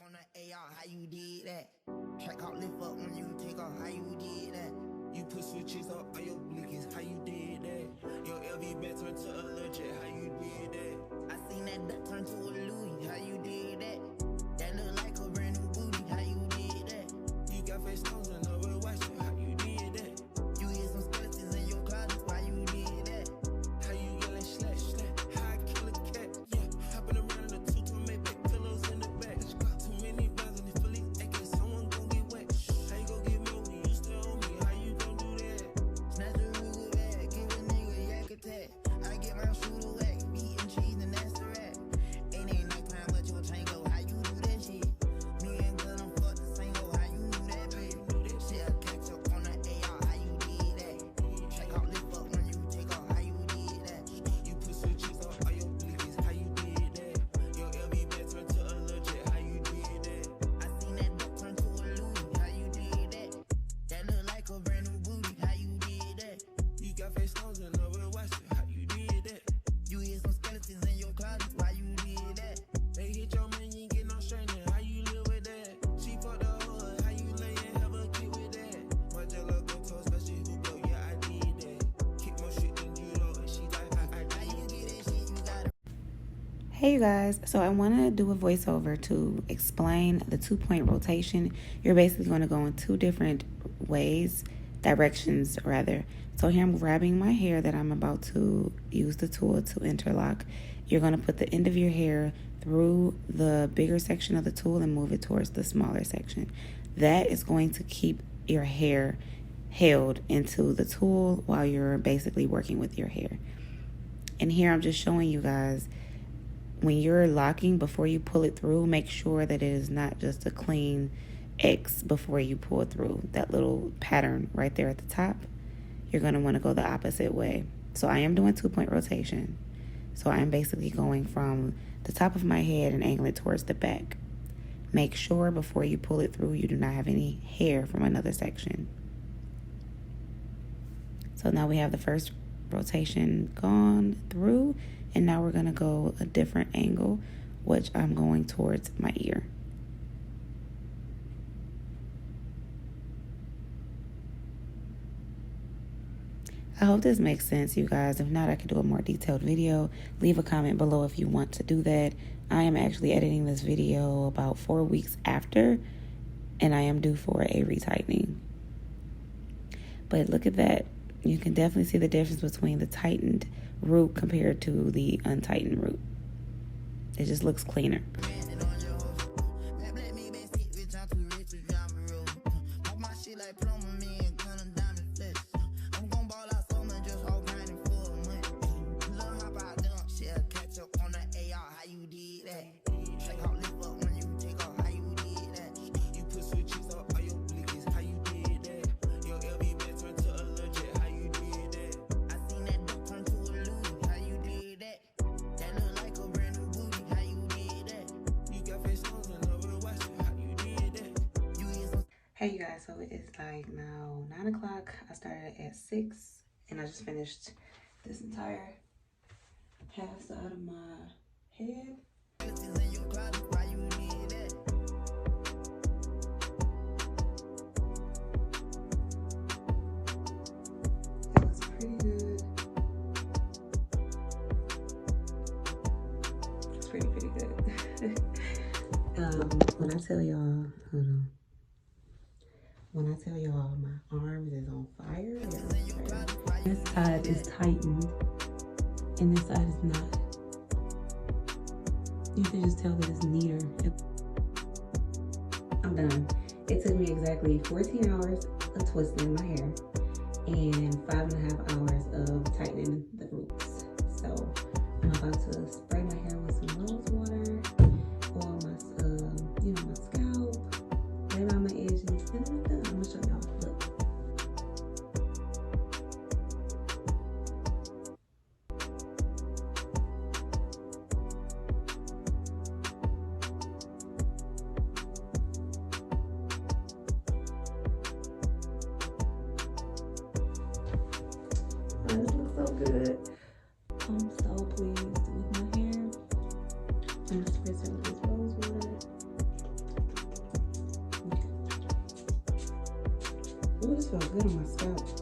on the AR, how you did that? Track out, lift up when you take off, how you did that? You put switches up on your blinkies, how you did that? Your LV back turned to a legit, how you did that? I seen that duck turn to a Louis, how you did that? That look like a brand new booty, how you did that? You got face stones and never watched it, how you did that? You hit some skeletons in your closet, why you did that? How you yelling slash slash, how I kill a cat, yeah. Hopping around in a two-tone Maybach, pillows in the back. Too many rounds in the fully acting, someone gon' get wet. How you gon' get more when you still owe me, how you gon' do that? Snatch a Ruger bag, give a nigga a yak attack. I get my shooter whack, meat and cheese and that's the rat. Ain't nighttime but your tango, how you do that shit? Me and Gunna fuck the same hoe, how you do that bitch? Shit, I catch up on the AR, how you did that? Check out, lift up when you take off, how you did that? You put switches up on your blinkies, how you did that? Your LV back turned to a legit, how you did that? I seen that duck turn to a Louis, how you did that? That look like a brand new booty, how you did that? You got face stones and never watched it, how you did that? You hit some skeletons in your closet, why you did that? They hit your man, you ain't get no straightening, how you live with that? She fucked the hood, how you lay and have a kid with that? My jello go toast, especially who go, yeah, I did that. Kick more shit than judo, and she like, I did. How you get that shit, you gotta. Hey you guys, so I want to do a voiceover to explain the 2-point rotation. You're basically going to go in two different directions rather. So here I'm grabbing my hair that I'm about to use the tool to interlock. You're going to put the end of your hair through the bigger section of the tool and move it towards the smaller section. That is going to keep your hair held into the tool while you're basically working with your hair. And here I'm just showing you guys, when you're locking, before you pull it through, make sure that it is not just a clean X before you pull through. That little pattern right there at the top, you're going to want to go the opposite way. So I am doing 2-point rotation. So I'm basically going from the top of my head and angling it towards the back. Make sure before you pull it through, you do not have any hair from another section. So now we have the first rotation gone through, and now we're going to go a different angle, which I'm going towards my ear. I hope this makes sense, you guys. If not, I could do a more detailed video. Leave a comment below if you want to do that. I am actually editing this video about 4 weeks after, and I am due for a retightening. But look at that. You can definitely see the difference between the tightened root compared to the untightened root. It just looks cleaner. Hey you guys, so it's like now 9 o'clock. I started at 6 and I just finished this entire half side of my head. It looks pretty good. It's pretty good. When I tell y'all, hold on. When I tell y'all my arms is on fire, this side is tightened and this side is not. You can just tell that it's neater. I'm done. It took me exactly 14 hours of twisting my hair and 5.5 hours of tightening the roots. So I'm about to spray my hair with some rose water on my, my scalp, lay around my edges, and then I'm done. I'm gonna show y'all. Look. Oh, this looks so good. I'm so pleased with my hair. Ooh, this feels good on my scalp.